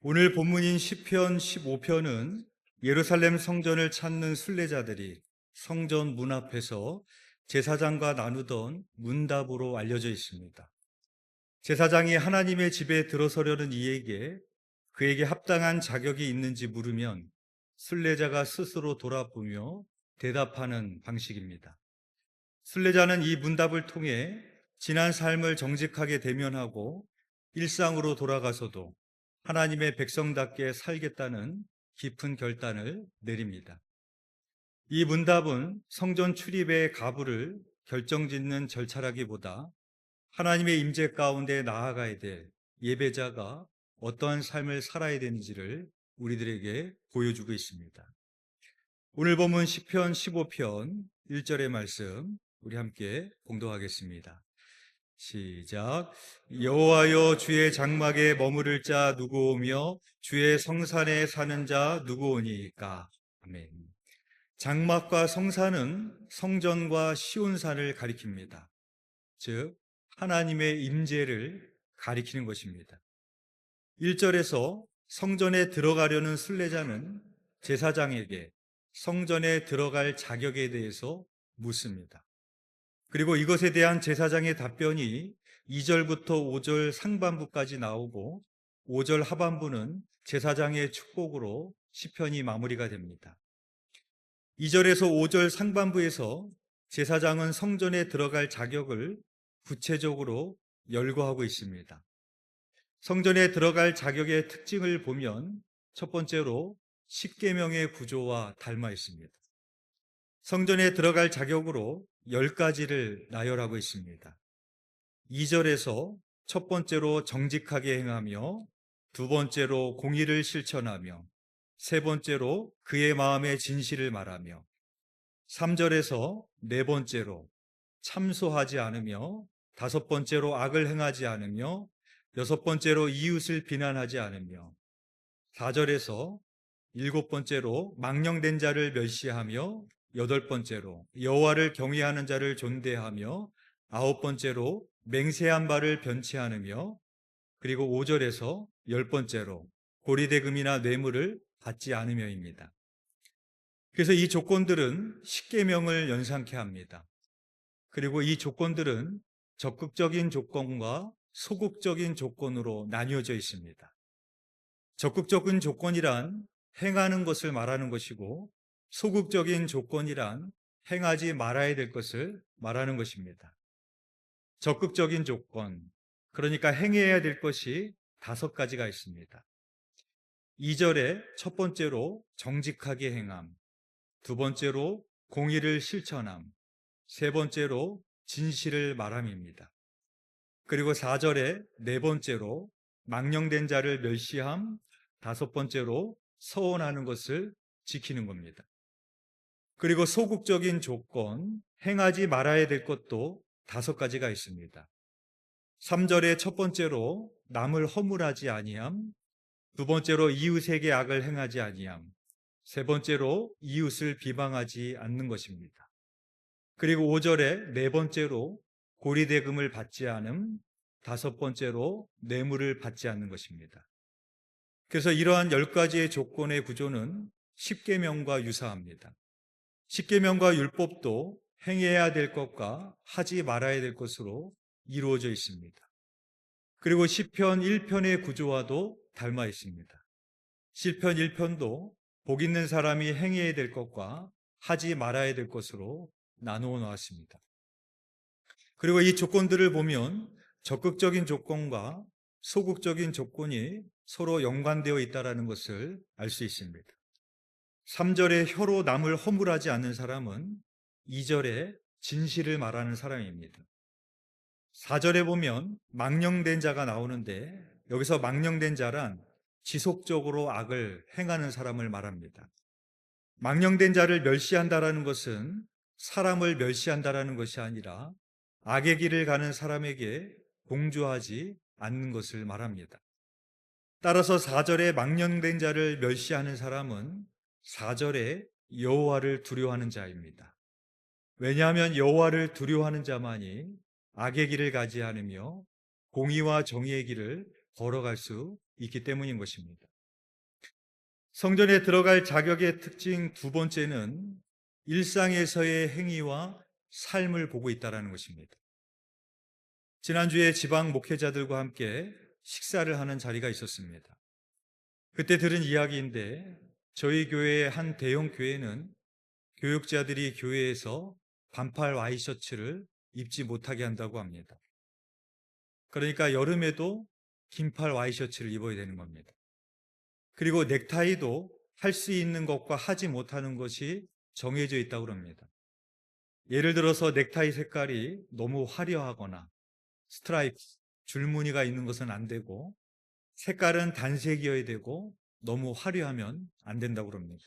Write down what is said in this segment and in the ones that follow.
오늘 본문인 시편 15편은 예루살렘 성전을 찾는 순례자들이 성전 문 앞에서 제사장과 나누던 문답으로 알려져 있습니다. 제사장이 하나님의 집에 들어서려는 이에게 그에게 합당한 자격이 있는지 물으면 순례자가 스스로 돌아보며 대답하는 방식입니다. 순례자는 이 문답을 통해 지난 삶을 정직하게 대면하고 일상으로 돌아가서도 하나님의 백성답게 살겠다는 깊은 결단을 내립니다. 이 문답은 성전 출입의 가부를 결정짓는 절차라기보다 하나님의 임재 가운데 나아가야 될 예배자가 어떠한 삶을 살아야 되는지를 우리들에게 보여주고 있습니다. 오늘 본문 시편 15편 1절의 말씀 우리 함께 봉독하겠습니다. 시작. 여호와여, 주의 장막에 머무를 자 누구오며 주의 성산에 사는 자 누구오니까. 아멘. 장막과 성산은 성전과 시온산을 가리킵니다. 즉 하나님의 임재를 가리키는 것입니다. 1절에서 성전에 들어가려는 순례자는 제사장에게 성전에 들어갈 자격에 대해서 묻습니다. 그리고 이것에 대한 제사장의 답변이 2절부터 5절 상반부까지 나오고 5절 하반부는 제사장의 축복으로 시편이 마무리가 됩니다. 2절에서 5절 상반부에서 제사장은 성전에 들어갈 자격을 구체적으로 열거하고 있습니다. 성전에 들어갈 자격의 특징을 보면 첫 번째로 십계명의 구조와 닮아 있습니다. 성전에 들어갈 자격으로 10가지를 나열하고 있습니다. 2절에서 첫 번째로 정직하게 행하며, 두 번째로 공의를 실천하며, 세 번째로 그의 마음의 진실을 말하며, 3절에서 네 번째로 참소하지 않으며, 다섯 번째로 악을 행하지 않으며, 여섯 번째로 이웃을 비난하지 않으며, 4절에서 일곱 번째로 망령된 자를 멸시하며, 여덟 번째로 여호와를 경외하는 자를 존대하며, 아홉 번째로 맹세한 바를 변치 않으며, 그리고 5절에서 열 번째로 고리대금이나 뇌물을 받지 않으며입니다. 그래서 이 조건들은 십계명을 연상케 합니다. 그리고 이 조건들은 적극적인 조건과 소극적인 조건으로 나뉘어져 있습니다. 적극적인 조건이란 행하는 것을 말하는 것이고, 소극적인 조건이란 행하지 말아야 될 것을 말하는 것입니다. 적극적인 조건, 그러니까 행해야 될 것이 5가지가 있습니다. 2절에 첫 번째로 정직하게 행함, 두 번째로 공의를 실천함, 세 번째로 진실을 말함입니다. 그리고 4절에 네 번째로 망령된 자를 멸시함, 다섯 번째로 서원하는 것을 지키는 겁니다. 그리고 소극적인 조건, 행하지 말아야 될 것도 5가지가 있습니다. 3절에 첫 번째로 남을 허물하지 아니함, 두 번째로 이웃에게 악을 행하지 아니함, 세 번째로 이웃을 비방하지 않는 것입니다. 그리고 5절에 네 번째로 고리대금을 받지 않음, 다섯 번째로 뇌물을 받지 않는 것입니다. 그래서 이러한 10가지의 조건의 구조는 십계명과 유사합니다. 십계명과 율법도 행해야 될 것과 하지 말아야 될 것으로 이루어져 있습니다. 그리고 시편 1편의 구조와도 닮아 있습니다. 시편 1편도 복 있는 사람이 행해야 될 것과 하지 말아야 될 것으로 나누어 놓았습니다. 그리고 이 조건들을 보면 적극적인 조건과 소극적인 조건이 서로 연관되어 있다는 것을 알 수 있습니다. 3절에 혀로 남을 허물하지 않는 사람은 2절에 진실을 말하는 사람입니다. 4절에 보면 망령된 자가 나오는데, 여기서 망령된 자란 지속적으로 악을 행하는 사람을 말합니다. 망령된 자를 멸시한다라는 것은 사람을 멸시한다라는 것이 아니라 악의 길을 가는 사람에게 공조하지 않는 것을 말합니다. 따라서 4절에 망령된 자를 멸시하는 사람은 4절에 여호와를 두려워하는 자입니다. 왜냐하면 여호와를 두려워하는 자만이 악의 길을 가지 않으며 공의와 정의의 길을 걸어갈 수 있기 때문인 것입니다. 성전에 들어갈 자격의 특징 두 번째는 일상에서의 행위와 삶을 보고 있다는 것입니다. 지난주에 지방 목회자들과 함께 식사를 하는 자리가 있었습니다. 그때 들은 이야기인데 저희 교회의 한 대형 교회는 교육자들이 교회에서 반팔 와이셔츠를 입지 못하게 한다고 합니다. 그러니까 여름에도 긴팔 와이셔츠를 입어야 되는 겁니다. 그리고 넥타이도 할 수 있는 것과 하지 못하는 것이 정해져 있다고 합니다. 예를 들어서 넥타이 색깔이 너무 화려하거나 스트라이프, 줄무늬가 있는 것은 안 되고 색깔은 단색이어야 되고 너무 화려하면 안 된다고 합니다.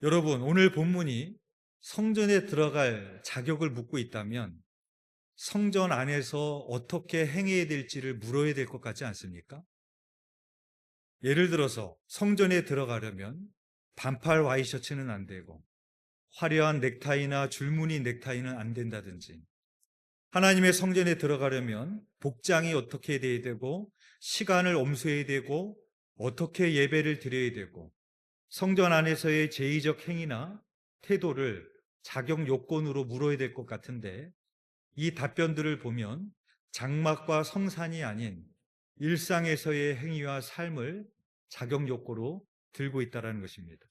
여러분, 오늘 본문이 성전에 들어갈 자격을 묻고 있다면 성전 안에서 어떻게 행해야 될지를 물어야 될 것 같지 않습니까? 예를 들어서 성전에 들어가려면 반팔 와이셔츠는 안 되고 화려한 넥타이나 줄무늬 넥타이는 안 된다든지, 하나님의 성전에 들어가려면 복장이 어떻게 돼야 되고 시간을 엄수해야 되고 어떻게 예배를 드려야 되고 성전 안에서의 제의적 행위나 태도를 자격 요건으로 물어야 될 것 같은데, 이 답변들을 보면 장막과 성산이 아닌 일상에서의 행위와 삶을 자격 요건으로 들고 있다는 것입니다.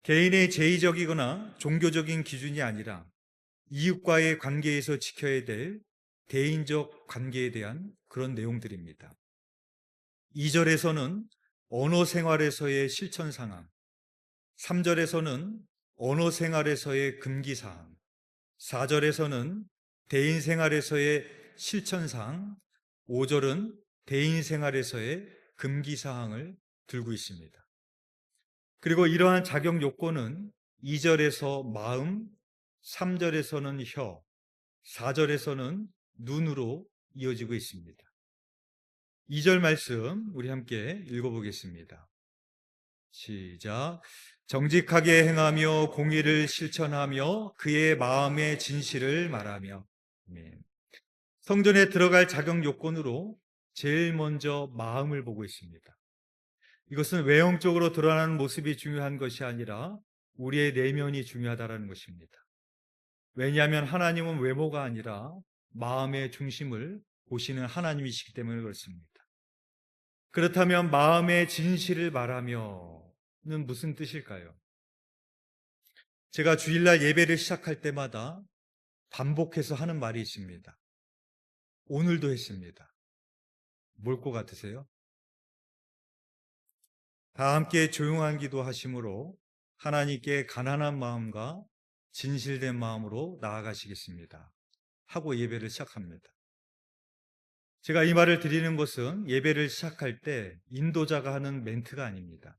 개인의 제의적이거나 종교적인 기준이 아니라 이웃과의 관계에서 지켜야 될 대인적 관계에 대한 그런 내용들입니다. 2절에서는 언어 생활에서의 실천 상황, 3절에서는 언어 생활에서의 금기 사항, 4절에서는 대인 생활에서의 실천 사항, 5절은 대인 생활에서의 금기 사항을 들고 있습니다. 그리고 이러한 자격 요건은 2절에서 마음, 3절에서는 혀, 4절에서는 눈으로 이어지고 있습니다. 2절 말씀 우리 함께 읽어보겠습니다. 시작. 정직하게 행하며 공의를 실천하며 그의 마음의 진실을 말하며. 아멘. 성전에 들어갈 자격 요건으로 제일 먼저 마음을 보고 있습니다. 이것은 외형적으로 드러나는 모습이 중요한 것이 아니라 우리의 내면이 중요하다는 것입니다. 왜냐하면 하나님은 외모가 아니라 마음의 중심을 보시는 하나님이시기 때문에 그렇습니다. 그렇다면 마음의 진실을 말하며는 무슨 뜻일까요? 제가 주일날 예배를 시작할 때마다 반복해서 하는 말이 있습니다. 오늘도 했습니다. 뭘 것 같으세요? 다 함께 조용한 기도 하심으로 하나님께 가난한 마음과 진실된 마음으로 나아가시겠습니다 하고 예배를 시작합니다. 제가 이 말을 드리는 것은 예배를 시작할 때 인도자가 하는 멘트가 아닙니다.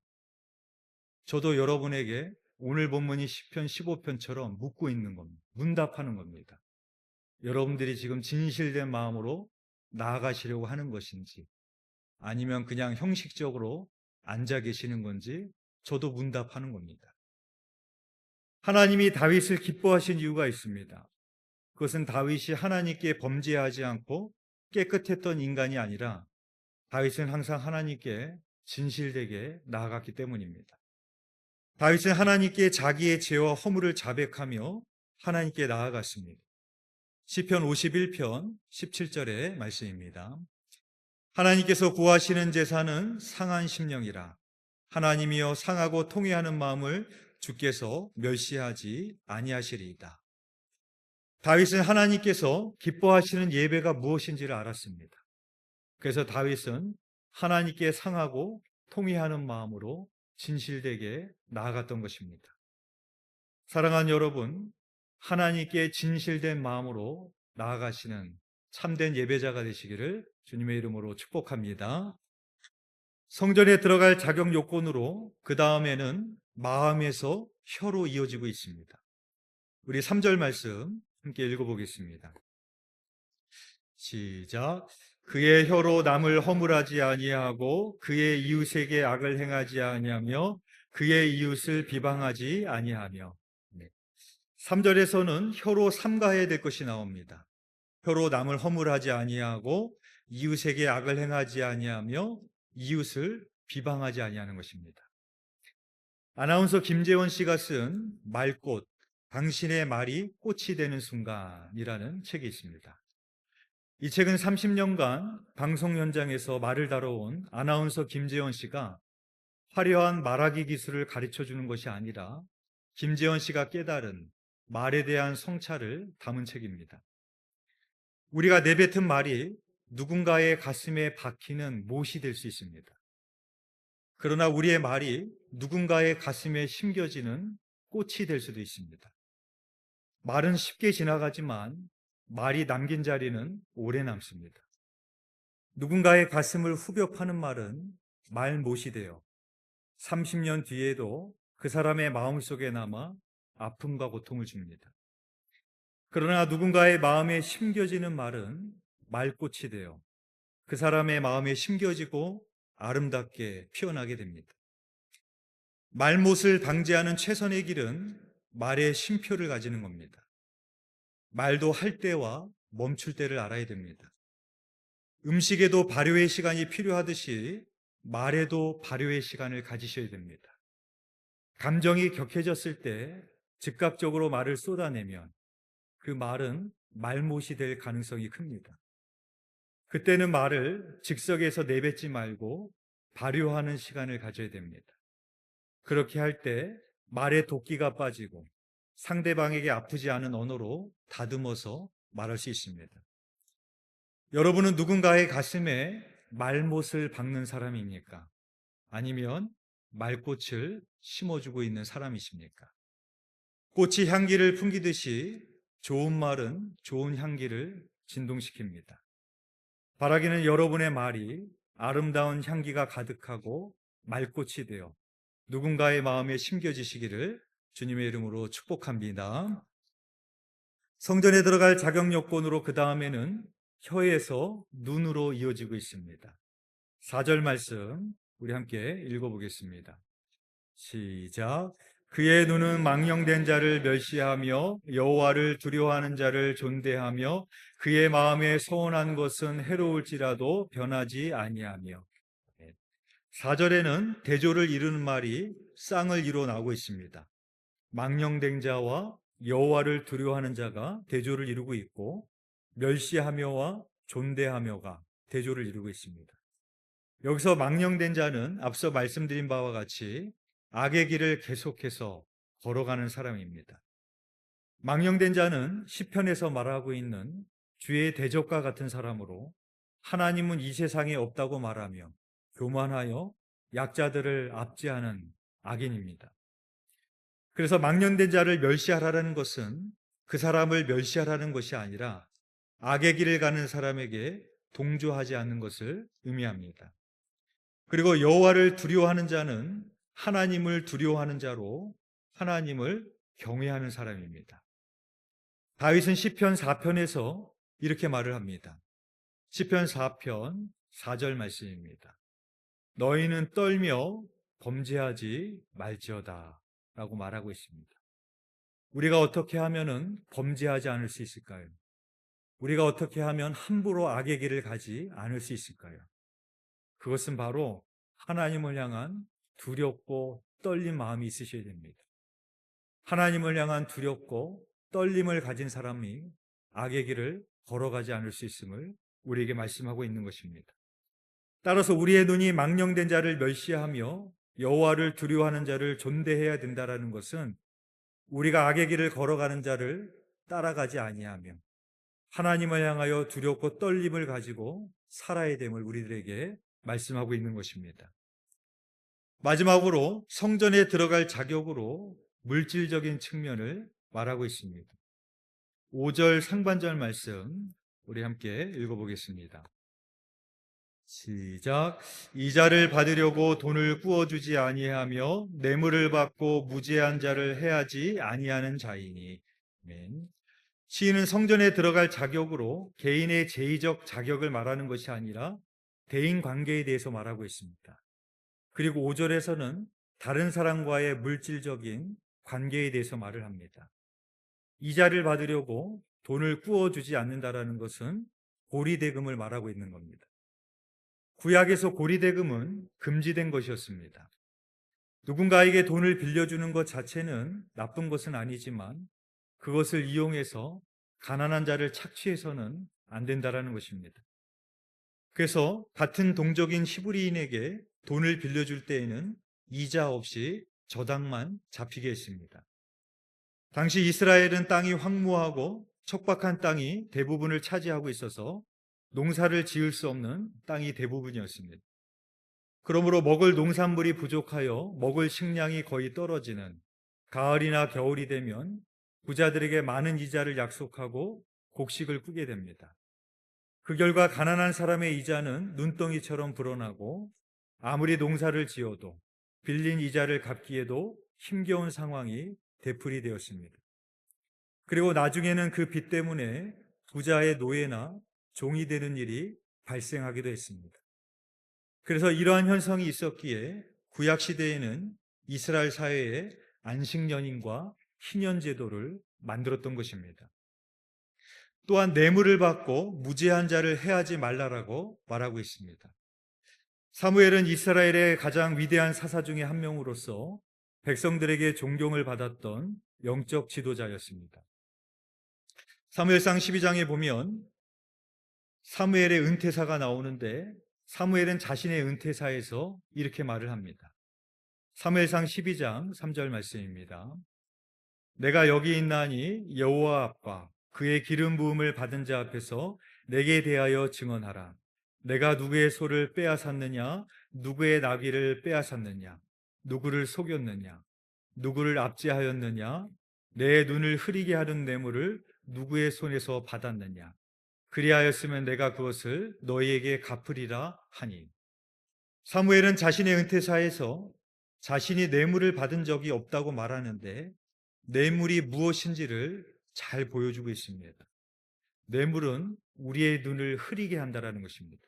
저도 여러분에게 오늘 본문이 시편 15편처럼 묻고 있는 겁니다. 문답하는 겁니다. 여러분들이 지금 진실된 마음으로 나아가시려고 하는 것인지 아니면 그냥 형식적으로 앉아 계시는 건지 저도 문답하는 겁니다. 하나님이 다윗을 기뻐하신 이유가 있습니다. 그것은 다윗이 하나님께 범죄하지 않고 깨끗했던 인간이 아니라 다윗은 항상 하나님께 진실되게 나아갔기 때문입니다. 다윗은 하나님께 자기의 죄와 허물을 자백하며 하나님께 나아갔습니다. 시편 51편 17절의 말씀입니다. 하나님께서 구하시는 제사는 상한 심령이라. 하나님이여 상하고 통회하는 마음을 주께서 멸시하지 아니하시리이다. 다윗은 하나님께서 기뻐하시는 예배가 무엇인지를 알았습니다. 그래서 다윗은 하나님께 상하고 통회하는 마음으로 진실되게 나아갔던 것입니다. 사랑하는 여러분, 하나님께 진실된 마음으로 나아가시는 참된 예배자가 되시기를 주님의 이름으로 축복합니다. 성전에 들어갈 자격 요건으로 그 다음에는 마음에서 혀로 이어지고 있습니다. 우리 3절 말씀 함께 읽어보겠습니다. 시작. 그의 혀로 남을 허물하지 아니하고 그의 이웃에게 악을 행하지 아니하며 그의 이웃을 비방하지 아니하며. 3절에서는 혀로 삼가해야 될 것이 나옵니다. 혀로 남을 허물하지 아니하고 이웃에게 악을 행하지 아니하며 이웃을 비방하지 아니하는 것입니다. 아나운서 김재원 씨가 쓴 말꽃, 당신의 말이 꽃이 되는 순간이라는 책이 있습니다. 이 책은 30년간 방송 현장에서 말을 다뤄온 아나운서 김재원 씨가 화려한 말하기 기술을 가르쳐 주는 것이 아니라 김재원 씨가 깨달은 말에 대한 성찰을 담은 책입니다. 우리가 내뱉은 말이 누군가의 가슴에 박히는 못이 될 수 있습니다. 그러나 우리의 말이 누군가의 가슴에 심겨지는 꽃이 될 수도 있습니다. 말은 쉽게 지나가지만 말이 남긴 자리는 오래 남습니다. 누군가의 가슴을 후벼 파는 말은 말못이 되어 30년 뒤에도 그 사람의 마음속에 남아 아픔과 고통을 줍니다. 그러나 누군가의 마음에 심겨지는 말은 말꽃이 되어 그 사람의 마음에 심겨지고 아름답게 피어나게 됩니다. 말못을 방지하는 최선의 길은 말의 쉼표를 가지는 겁니다. 말도 할 때와 멈출 때를 알아야 됩니다. 음식에도 발효의 시간이 필요하듯이 말에도 발효의 시간을 가지셔야 됩니다. 감정이 격해졌을 때 즉각적으로 말을 쏟아내면 그 말은 말못이 될 가능성이 큽니다. 그때는 말을 즉석에서 내뱉지 말고 발효하는 시간을 가져야 됩니다. 그렇게 할 때 말에 도끼가 빠지고 상대방에게 아프지 않은 언어로 다듬어서 말할 수 있습니다. 여러분은 누군가의 가슴에 말못을 박는 사람입니까? 아니면 말꽃을 심어주고 있는 사람이십니까? 꽃이 향기를 풍기듯이 좋은 말은 좋은 향기를 진동시킵니다. 바라기는 여러분의 말이 아름다운 향기가 가득하고 말꽃이 되어 누군가의 마음에 심겨지시기를 주님의 이름으로 축복합니다. 성전에 들어갈 자격 요건으로 그 다음에는 혀에서 눈으로 이어지고 있습니다. 4절 말씀 우리 함께 읽어보겠습니다. 시작. 그의 눈은 망령된 자를 멸시하며 여호와를 두려워하는 자를 존대하며 그의 마음에 소원한 것은 해로울지라도 변하지 아니하며. 4절에는 대조를 이루는 말이 쌍을 이루어 나오고 있습니다. 망령된 자와 여호와를 두려워하는 자가 대조를 이루고 있고 멸시하며와 존대하며가 대조를 이루고 있습니다. 여기서 망령된 자는 앞서 말씀드린 바와 같이 악의 길을 계속해서 걸어가는 사람입니다. 망령된 자는 시편에서 말하고 있는 주의 대적과 같은 사람으로 하나님은 이 세상에 없다고 말하며 교만하여 약자들을 압제하는 악인입니다. 그래서 망령된 자를 멸시하라는 것은 그 사람을 멸시하라는 것이 아니라 악의 길을 가는 사람에게 동조하지 않는 것을 의미합니다. 그리고 여호와를 두려워하는 자는 하나님을 두려워하는 자로 하나님을 경외하는 사람입니다. 다윗은 시편 4편에서 이렇게 말을 합니다. 시편 4편 4절 말씀입니다. 너희는 떨며 범죄하지 말지어다 라고 말하고 있습니다. 우리가 어떻게 하면은 범죄하지 않을 수 있을까요? 우리가 어떻게 하면 함부로 악의 길을 가지 않을 수 있을까요? 그것은 바로 하나님을 향한 두렵고 떨린 마음이 있으셔야 됩니다. 하나님을 향한 두렵고 떨림을 가진 사람이 악의 길을 걸어가지 않을 수 있음을 우리에게 말씀하고 있는 것입니다. 따라서 우리의 눈이 망령된 자를 멸시하며 여호와를 두려워하는 자를 존대해야 된다는 것은 우리가 악의 길을 걸어가는 자를 따라가지 아니하며 하나님을 향하여 두렵고 떨림을 가지고 살아야 됨을 우리들에게 말씀하고 있는 것입니다. 마지막으로 성전에 들어갈 자격으로 물질적인 측면을 말하고 있습니다. 5절 상반절 말씀 우리 함께 읽어보겠습니다. 시작. 이자를 받으려고 돈을 구워주지 아니하며 뇌물을 받고 무죄한 자를 해하지 아니하는 자이니. 아멘. 시인은 성전에 들어갈 자격으로 개인의 제의적 자격을 말하는 것이 아니라 대인 관계에 대해서 말하고 있습니다. 그리고 5절에서는 다른 사람과의 물질적인 관계에 대해서 말을 합니다. 이자를 받으려고 돈을 구워주지 않는다라는 것은 고리대금을 말하고 있는 겁니다. 구약에서 고리대금은 금지된 것이었습니다. 누군가에게 돈을 빌려주는 것 자체는 나쁜 것은 아니지만 그것을 이용해서 가난한 자를 착취해서는 안 된다라는 것입니다. 그래서 같은 동족인 히브리인에게 돈을 빌려줄 때에는 이자 없이 저당만 잡히게 했습니다. 당시 이스라엘은 땅이 황무하고 척박한 땅이 대부분을 차지하고 있어서 농사를 지을 수 없는 땅이 대부분이었습니다. 그러므로 먹을 농산물이 부족하여 먹을 식량이 거의 떨어지는 가을이나 겨울이 되면 부자들에게 많은 이자를 약속하고 곡식을 꾸게 됩니다. 그 결과 가난한 사람의 이자는 눈덩이처럼 불어나고 아무리 농사를 지어도 빌린 이자를 갚기에도 힘겨운 상황이 되풀이되었습니다. 그리고 나중에는 그 빚 때문에 부자의 노예나 종이 되는 일이 발생하기도 했습니다. 그래서 이러한 현상이 있었기에 구약 시대에는 이스라엘 사회에 안식년인과 희년제도를 만들었던 것입니다. 또한 뇌물을 받고 무죄한 자를 해하지 말라라고 말하고 있습니다. 사무엘은 이스라엘의 가장 위대한 사사 중에 한 명으로서 백성들에게 존경을 받았던 영적 지도자였습니다. 사무엘상 12장에 보면 사무엘의 은퇴사가 나오는데 사무엘은 자신의 은퇴사에서 이렇게 말을 합니다. 사무엘상 12장 3절 말씀입니다. 내가 여기 있나니 여호와 앞과 그의 기름 부음을 받은 자 앞에서 내게 대하여 증언하라. 내가 누구의 소를 빼앗았느냐, 누구의 나귀를 빼앗았느냐, 누구를 속였느냐, 누구를 압제하였느냐, 내 눈을 흐리게 하는 뇌물을 누구의 손에서 받았느냐. 그리하였으면 내가 그것을 너희에게 갚으리라 하니. 사무엘은 자신의 은퇴사에서 자신이 뇌물을 받은 적이 없다고 말하는데 뇌물이 무엇인지를 잘 보여주고 있습니다. 뇌물은 우리의 눈을 흐리게 한다는 것입니다.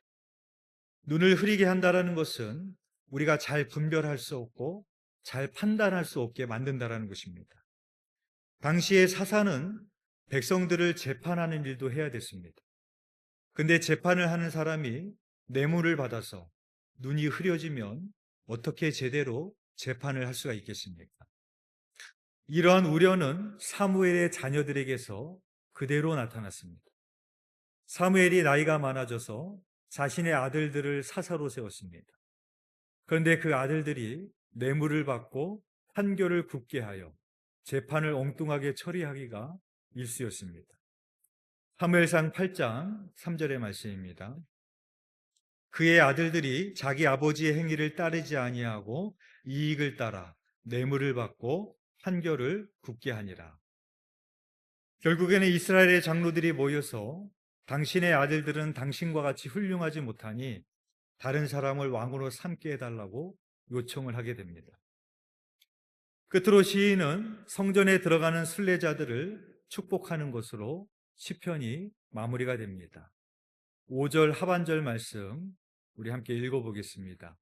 눈을 흐리게 한다는 것은 우리가 잘 분별할 수 없고 잘 판단할 수 없게 만든다는 것입니다. 당시의 사사는 백성들을 재판하는 일도 해야 됐습니다. 근데 재판을 하는 사람이 뇌물을 받아서 눈이 흐려지면 어떻게 제대로 재판을 할 수가 있겠습니까? 이러한 우려는 사무엘의 자녀들에게서 그대로 나타났습니다. 사무엘이 나이가 많아져서 자신의 아들들을 사사로 세웠습니다. 그런데 그 아들들이 뇌물을 받고 판결을 굽게 하여 재판을 엉뚱하게 처리하기가 일쑤였습니다. 사무엘상 8장 3절의 말씀입니다. 그의 아들들이 자기 아버지의 행위를 따르지 아니하고 이익을 따라 뇌물을 받고 판결을 굽게 하니라. 결국에는 이스라엘의 장로들이 모여서 당신의 아들들은 당신과 같이 훌륭하지 못하니 다른 사람을 왕으로 삼게 해달라고 요청을 하게 됩니다. 끝으로 시인은 성전에 들어가는 순례자들을 축복하는 것으로 시편이 마무리가 됩니다. 5절 하반절 말씀 우리 함께 읽어보겠습니다.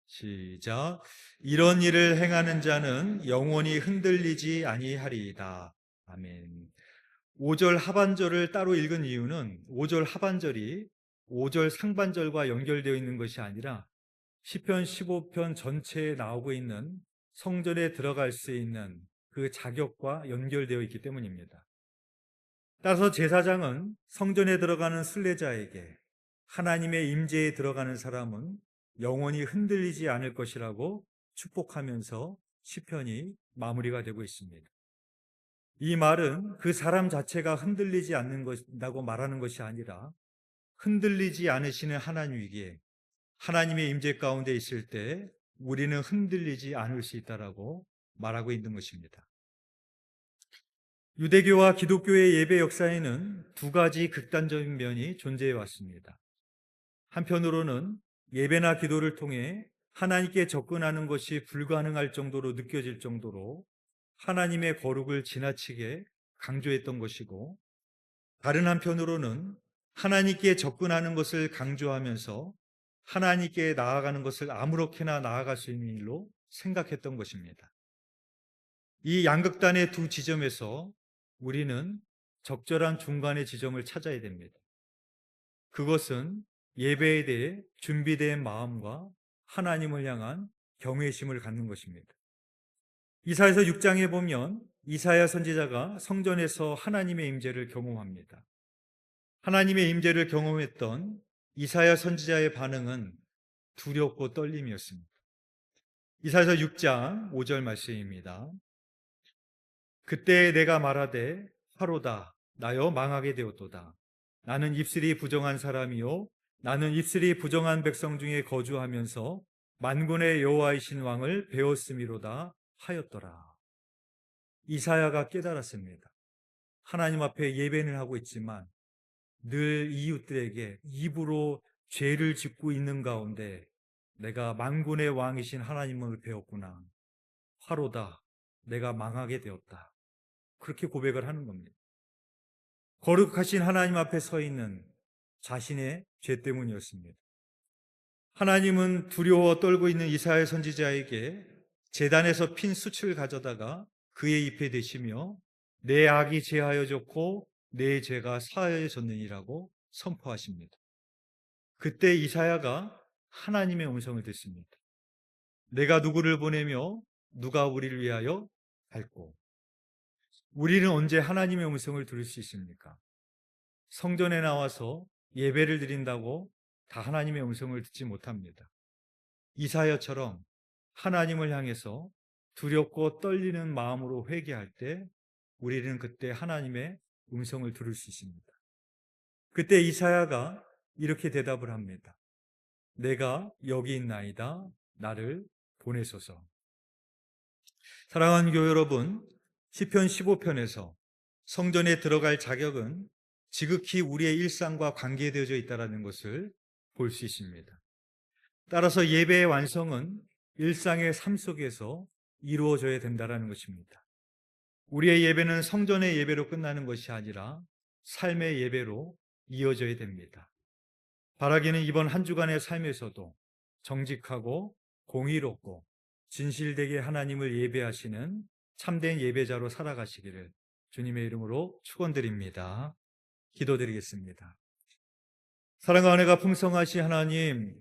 시작. 이런 일을 행하는 자는 영원히 흔들리지 아니하리이다. 아멘. 5절 하반절을 따로 읽은 이유는 5절 하반절이 5절 상반절과 연결되어 있는 것이 아니라 시편 15편 전체에 나오고 있는 성전에 들어갈 수 있는 그 자격과 연결되어 있기 때문입니다. 따라서 제사장은 성전에 들어가는 순례자에게 하나님의 임재에 들어가는 사람은 영원히 흔들리지 않을 것이라고 축복하면서 시편이 마무리가 되고 있습니다. 이 말은 그 사람 자체가 흔들리지 않는다고 말하는 것이 아니라 흔들리지 않으시는 하나님이기에 하나님의 임재 가운데 있을 때 우리는 흔들리지 않을 수 있다라고 말하고 있는 것입니다. 유대교와 기독교의 예배 역사에는 두 가지 극단적인 면이 존재해 왔습니다. 한편으로는 예배나 기도를 통해 하나님께 접근하는 것이 불가능할 정도로 느껴질 정도로 하나님의 거룩을 지나치게 강조했던 것이고, 다른 한편으로는 하나님께 접근하는 것을 강조하면서 하나님께 나아가는 것을 아무렇게나 나아갈 수 있는 일로 생각했던 것입니다. 이 양극단의 두 지점에서 우리는 적절한 중간의 지점을 찾아야 됩니다. 그것은 예배에 대해 준비된 마음과 하나님을 향한 경외심을 갖는 것입니다. 이사야서 6장에 보면 이사야 선지자가 성전에서 하나님의 임재를 경험합니다. 하나님의 임재를 경험했던 이사야 선지자의 반응은 두렵고 떨림이었습니다. 이사야서 6장 5절 말씀입니다. 그때 내가 말하되 하로다 나여 망하게 되었도다. 나는 입술이 부정한 사람이요 나는 입술이 부정한 백성 중에 거주하면서 만군의 여호와이신 왕을 배웠음이로다 하였더라. 이사야가 깨달았습니다. 하나님 앞에 예배는 하고 있지만 늘 이웃들에게 입으로 죄를 짓고 있는 가운데 내가 만군의 왕이신 하나님을 배웠구나. 화로다. 내가 망하게 되었다. 그렇게 고백을 하는 겁니다. 거룩하신 하나님 앞에 서 있는 자신의 죄 때문이었습니다. 하나님은 두려워 떨고 있는 이사야 선지자에게 제단에서 핀 숯을 가져다가 그의 입에 대시며 내 악이 제하여졌고 내 죄가 사하여졌느니라고 선포하십니다. 그때 이사야가 하나님의 음성을 듣습니다. 내가 누구를 보내며 누가 우리를 위하여 갈고. 우리는 언제 하나님의 음성을 들을 수 있습니까? 성전에 나와서 예배를 드린다고 다 하나님의 음성을 듣지 못합니다. 이사야처럼 하나님을 향해서 두렵고 떨리는 마음으로 회개할 때 우리는 그때 하나님의 음성을 들을 수 있습니다. 그때 이사야가 이렇게 대답을 합니다. 내가 여기 있나이다. 나를 보내소서. 사랑하는 교회 여러분, 시편 15편에서 성전에 들어갈 자격은 지극히 우리의 일상과 관계되어져 있다는 것을 볼 수 있습니다. 따라서 예배의 완성은 일상의 삶 속에서 이루어져야 된다는 것입니다. 우리의 예배는 성전의 예배로 끝나는 것이 아니라 삶의 예배로 이어져야 됩니다. 바라기는 이번 한 주간의 삶에서도 정직하고 공의롭고 진실되게 하나님을 예배하시는 참된 예배자로 살아가시기를 주님의 이름으로 축원드립니다. 기도드리겠습니다. 사랑과 은혜가 풍성하신 하나님,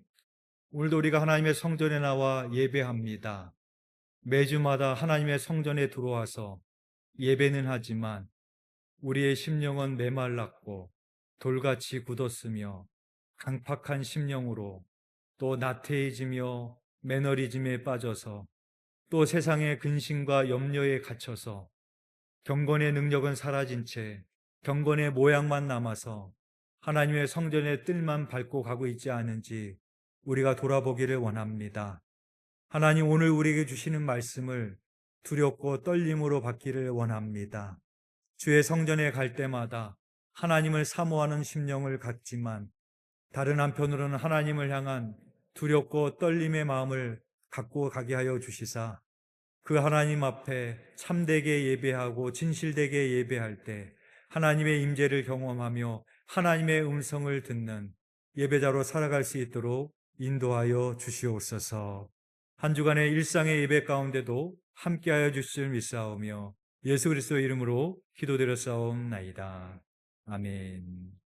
오늘도 우리가 하나님의 성전에 나와 예배합니다. 매주마다 하나님의 성전에 들어와서 예배는 하지만 우리의 심령은 메말랐고 돌같이 굳었으며 강팍한 심령으로 또 나태해지며 매너리즘에 빠져서 또 세상의 근심과 염려에 갇혀서 경건의 능력은 사라진 채 경건의 모양만 남아서 하나님의 성전의 뜰만 밟고 가고 있지 않은지 우리가 돌아보기를 원합니다. 하나님, 오늘 우리에게 주시는 말씀을 두렵고 떨림으로 받기를 원합니다. 주의 성전에 갈 때마다 하나님을 사모하는 심령을 갖지만 다른 한편으로는 하나님을 향한 두렵고 떨림의 마음을 갖고 가게 하여 주시사 그 하나님 앞에 참되게 예배하고 진실되게 예배할 때 하나님의 임재를 경험하며 하나님의 음성을 듣는 예배자로 살아갈 수 있도록 인도하여 주시옵소서. 한 주간의 일상의 예배 가운데도 함께하여 주실 믿사오며 예수 그리스도의 이름으로 기도드렸사옵나이다. 아멘.